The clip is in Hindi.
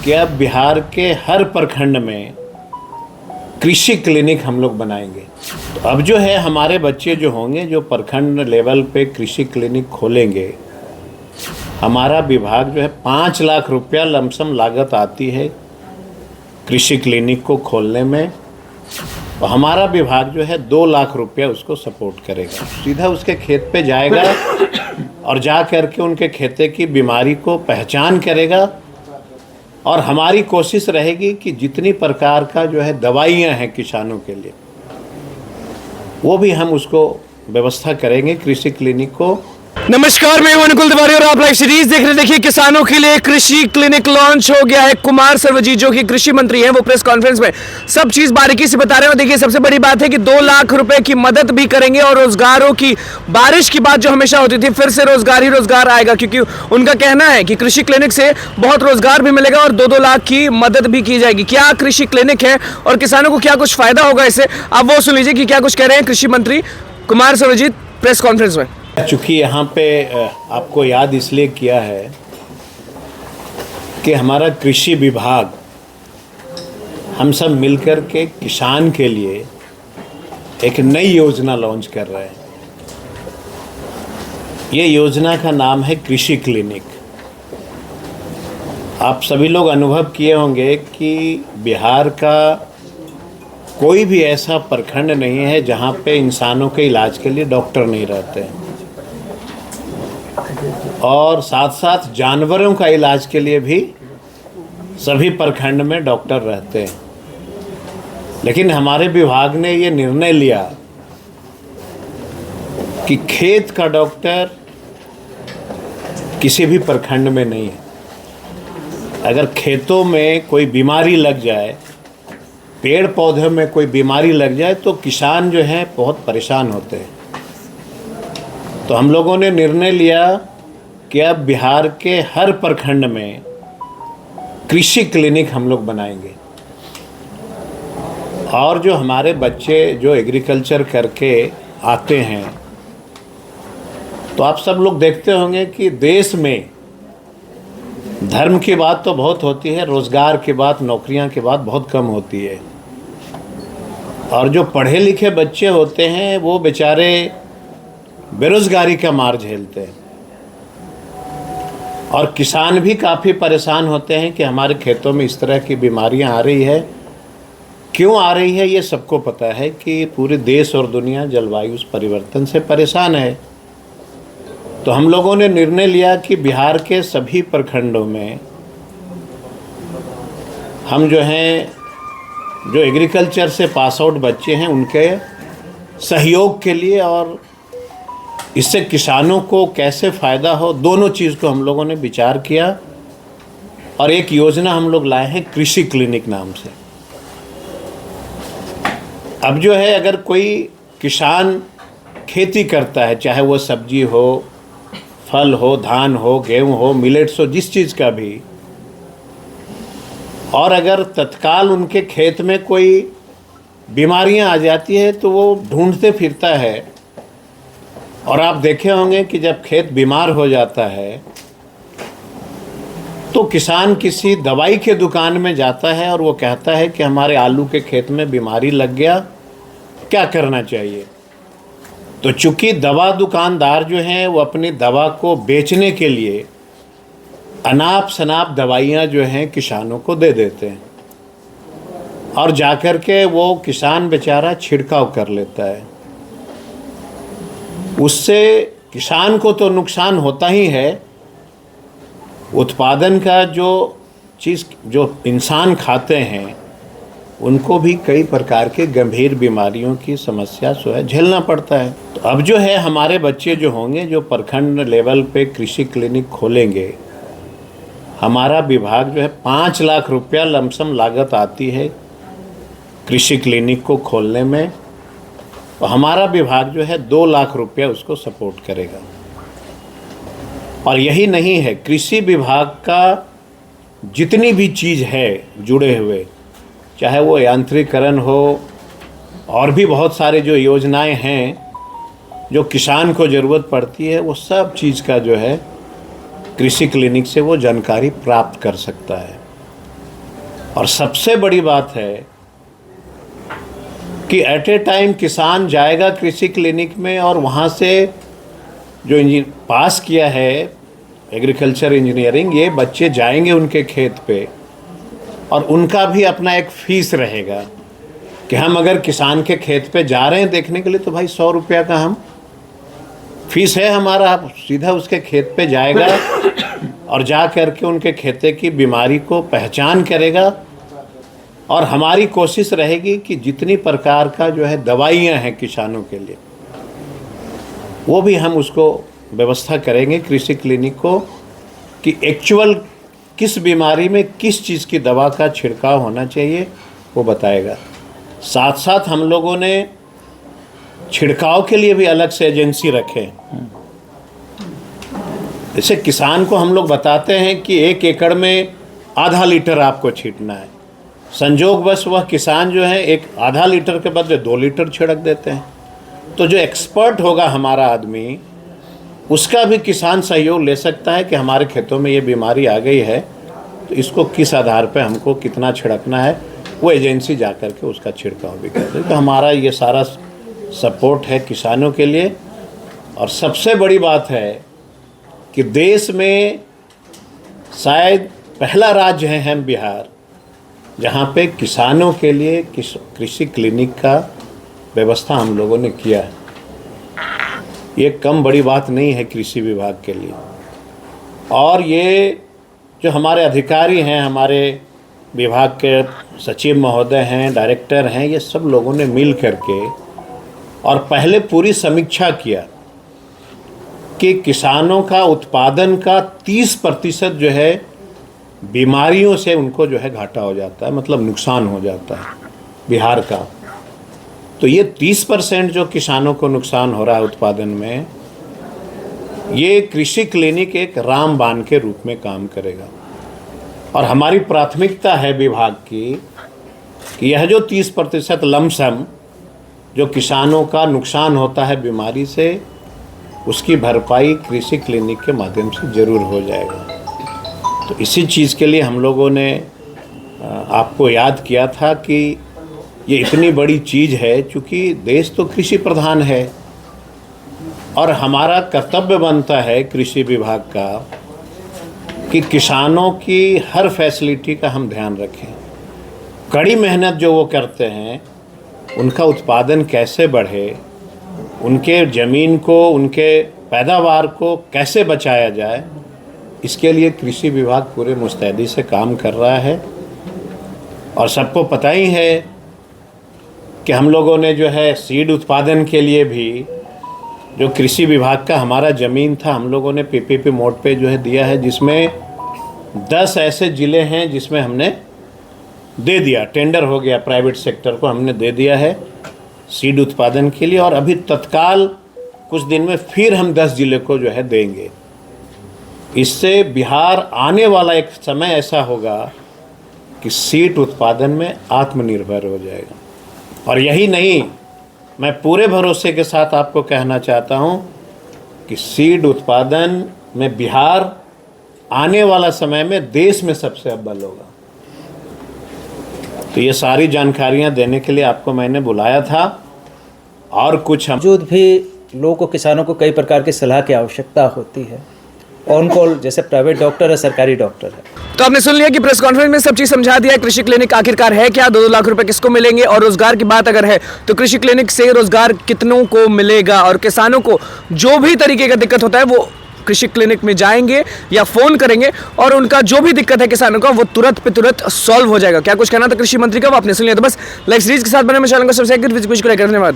कि अब बिहार के हर प्रखंड में कृषि क्लिनिक हम लोग बनाएंगे। तो अब जो है हमारे बच्चे जो होंगे जो प्रखंड लेवल पे कृषि क्लिनिक खोलेंगे, हमारा विभाग जो है 5 लाख रुपया लमसम लागत आती है कृषि क्लिनिक को खोलने में, और हमारा विभाग जो है 2 लाख रुपया उसको सपोर्ट करेगा। सीधा उसके खेत पे जाएगा और जा करके उनके खेते की बीमारी को पहचान करेगा, और हमारी कोशिश रहेगी कि जितनी प्रकार का जो है दवाइयाँ हैं किसानों के लिए, वो भी हम उसको व्यवस्था करेंगे कृषि क्लिनिक को। नमस्कार, मैं हूं अनुकुल तिवारी और आप लाइव सीरीज देख रहे हैं। देखिए, किसानों के लिए कृषि क्लिनिक लॉन्च हो गया है। कुमार सर्वजीत जो कि कृषि मंत्री हैं, वो प्रेस कॉन्फ्रेंस में सब चीज बारीकी से बता रहे हैं। देखिए, सबसे बड़ी बात है कि 2 लाख रुपए की मदद भी करेंगे, और रोजगारों की बारिश की बात जो हमेशा होती थी, फिर से रोजगार ही रोजगार आएगा, क्योंकि उनका कहना है कि कृषि क्लिनिक से बहुत रोजगार भी मिलेगा और 2-2 लाख की मदद भी की जाएगी। क्या कृषि क्लिनिक है और किसानों को क्या कुछ फायदा होगा इससे, आप वो सुन लीजिए कि क्या कुछ कह रहे हैं कृषि मंत्री कुमार सर्वजीत प्रेस कॉन्फ्रेंस में। चूँकि यहाँ पे आपको याद इसलिए किया है कि हमारा कृषि विभाग हम सब मिलकर के किसान के लिए एक नई योजना लॉन्च कर रहे हैं। ये योजना का नाम है कृषि क्लिनिक। आप सभी लोग अनुभव किए होंगे कि बिहार का कोई भी ऐसा प्रखंड नहीं है जहाँ पे इंसानों के इलाज के लिए डॉक्टर नहीं रहते हैं, और साथ साथ जानवरों का इलाज के लिए भी सभी प्रखंड में डॉक्टर रहते हैं। लेकिन हमारे विभाग ने ये निर्णय लिया कि खेत का डॉक्टर किसी भी प्रखंड में नहीं है। अगर खेतों में कोई बीमारी लग जाए, पेड़ पौधों में कोई बीमारी लग जाए, तो किसान जो हैं बहुत परेशान होते हैं। तो हम लोगों ने निर्णय लिया कि अब बिहार के हर प्रखंड में कृषि क्लिनिक हम लोग बनाएंगे, और जो हमारे बच्चे जो एग्रीकल्चर करके आते हैं, तो आप सब लोग देखते होंगे कि देश में धर्म की बात तो बहुत होती है, रोजगार की बात, नौकरियां की बात बहुत कम होती है। और जो पढ़े लिखे बच्चे होते हैं वो बेचारे बेरोजगारी का मार झेलते हैं, और किसान भी काफ़ी परेशान होते हैं कि हमारे खेतों में इस तरह की बीमारियां आ रही है। क्यों आ रही है ये सबको पता है कि पूरे देश और दुनिया जलवायु परिवर्तन से परेशान है। तो हम लोगों ने निर्णय लिया कि बिहार के सभी प्रखंडों में हम जो हैं, जो एग्रीकल्चर से पास आउट बच्चे हैं, उनके सहयोग के लिए और इससे किसानों को कैसे फ़ायदा हो, दोनों चीज़ को हम लोगों ने विचार किया, और एक योजना हम लोग लाए हैं कृषि क्लिनिक नाम से। अब जो है, अगर कोई किसान खेती करता है, चाहे वो सब्जी हो, फल हो, धान हो, गेहूँ हो, मिलेट्स हो, जिस चीज़ का भी, और अगर तत्काल उनके खेत में कोई बीमारियां आ जाती है तो वो ढूंढते फिरता है। और आप देखे होंगे कि जब खेत बीमार हो जाता है तो किसान किसी दवाई के दुकान में जाता है और वो कहता है कि हमारे आलू के खेत में बीमारी लग गया, क्या करना चाहिए। तो चूंकि दवा दुकानदार जो हैं वो अपनी दवा को बेचने के लिए अनाप शनाप दवाइयाँ जो हैं किसानों को दे देते हैं, और जाकर के वो किसान बेचारा छिड़काव कर लेता है। उससे किसान को तो नुकसान होता ही है, उत्पादन का जो चीज़ जो इंसान खाते हैं उनको भी कई प्रकार के गंभीर बीमारियों की समस्या जो है झेलना पड़ता है। तो अब जो है हमारे बच्चे जो होंगे जो प्रखंड लेवल पे कृषि क्लिनिक खोलेंगे, हमारा विभाग जो है 5 लाख रुपया लमसम लागत आती है कृषि क्लिनिक को खोलने में, और हमारा विभाग जो है 2 लाख रुपया उसको सपोर्ट करेगा। और यही नहीं है, कृषि विभाग का जितनी भी चीज़ है जुड़े हुए, चाहे वो यांत्रिकरण हो और भी बहुत सारे जो योजनाएं हैं जो किसान को ज़रूरत पड़ती है, वो सब चीज़ का जो है कृषि क्लिनिक से वो जानकारी प्राप्त कर सकता है। और सबसे बड़ी बात है कि एट ए टाइम किसान जाएगा कृषि क्लिनिक में और वहाँ से जो पास किया है एग्रीकल्चर इंजीनियरिंग, ये बच्चे जाएंगे उनके खेत पे और उनका भी अपना एक फीस रहेगा कि हम अगर किसान के खेत पे जा रहे हैं देखने के लिए तो भाई 100 रुपया का हम फीस है हमारा। आप सीधा उसके खेत पे जाएगा और जा करके उनके खेते की बीमारी को पहचान करेगा और हमारी कोशिश रहेगी कि जितनी प्रकार का जो है दवाइयाँ हैं किसानों के लिए वो भी हम उसको व्यवस्था करेंगे कृषि क्लिनिक को कि एक्चुअल किस बीमारी में किस चीज़ की दवा का छिड़काव होना चाहिए वो बताएगा। साथ साथ हम लोगों ने छिड़काव के लिए भी अलग से एजेंसी रखे। जैसे किसान को हम लोग बताते हैं कि 1 एकड़ में आधा लीटर आपको छींटना है, संजोगवश वह किसान जो है एक आधा लीटर के बदले 2 लीटर छिड़क देते हैं। तो जो एक्सपर्ट होगा हमारा आदमी, उसका भी किसान सहयोग ले सकता है कि हमारे खेतों में ये बीमारी आ गई है तो इसको किस आधार पे हमको कितना छिड़कना है, वो एजेंसी जा कर के उसका छिड़काव भी करते हैं। तो हमारा ये सारा सपोर्ट है किसानों के लिए। और सबसे बड़ी बात है कि देश में शायद पहला राज्य है हम बिहार जहाँ पे किसानों के लिए कृषि क्लिनिक का व्यवस्था हम लोगों ने किया है। ये कम बड़ी बात नहीं है कृषि विभाग के लिए। और ये जो हमारे अधिकारी हैं, हमारे विभाग के सचिव महोदय हैं, डायरेक्टर हैं, ये सब लोगों ने मिल करके और पहले पूरी समीक्षा किया कि किसानों का उत्पादन का 30% जो है बीमारियों से उनको जो है घाटा हो जाता है, मतलब नुकसान हो जाता है बिहार का। तो ये 30% जो किसानों को नुकसान हो रहा है उत्पादन में, ये कृषि क्लिनिक एक रामबाण के रूप में काम करेगा। और हमारी प्राथमिकता है विभाग की कि यह जो 30% लमसम जो किसानों का नुकसान होता है बीमारी से, उसकी भरपाई कृषि क्लिनिक के माध्यम से ज़रूर हो जाएगा। तो इसी चीज़ के लिए हम लोगों ने आपको याद किया था कि ये इतनी बड़ी चीज़ है, चूँकि देश तो कृषि प्रधान है और हमारा कर्तव्य बनता है कृषि विभाग का कि किसानों की हर फैसिलिटी का हम ध्यान रखें। कड़ी मेहनत जो वो करते हैं, उनका उत्पादन कैसे बढ़े, उनके ज़मीन को, उनके पैदावार को कैसे बचाया जाए, इसके लिए कृषि विभाग पूरे मुस्तैदी से काम कर रहा है। और सबको पता ही है कि हम लोगों ने जो है सीड उत्पादन के लिए भी जो कृषि विभाग का हमारा ज़मीन था, हम लोगों ने पीपीपी मोड पे जो है दिया है, जिसमें 10 ऐसे ज़िले हैं जिसमें हमने दे दिया, टेंडर हो गया, प्राइवेट सेक्टर को हमने दे दिया है सीड उत्पादन के लिए। और अभी तत्काल कुछ दिन में फिर हम 10 ज़िले को जो है देंगे। इससे बिहार आने वाला एक समय ऐसा होगा कि सीड उत्पादन में आत्मनिर्भर हो जाएगा। और यही नहीं, मैं पूरे भरोसे के साथ आपको कहना चाहता हूं कि सीड उत्पादन में बिहार आने वाला समय में देश में सबसे अव्वल होगा। तो ये सारी जानकारियां देने के लिए आपको मैंने बुलाया था। और कुछ हम मौजूद भी लोगों को, किसानों को कई प्रकार की सलाह की आवश्यकता होती है। ऑन कॉल जैसे प्राइवेट डॉक्टर है, सरकारी डॉक्टर है। तो आपने सुन लिया कि प्रेस कॉन्फ्रेंस में सब चीज समझा दिया। कृषि क्लिनिक आखिरकार है क्या, 2 लाख रुपए किसको मिलेंगे, और रोजगार की बात अगर है तो कृषि क्लिनिक से रोजगार कितनों को मिलेगा, और किसानों को जो भी तरीके का दिक्कत होता है वो कृषि क्लिनिक में जाएंगे या फोन करेंगे और उनका जो भी दिक्कत है किसानों का वो तुरंत पे तुरंत सॉल्व हो जाएगा। क्या कुछ कहना था कृषि मंत्री का, वो आपने सुन लिया। तो बस लाइव सीरीज के साथ बने मैं चैनल को सब्सक्राइब कर धन्यवाद।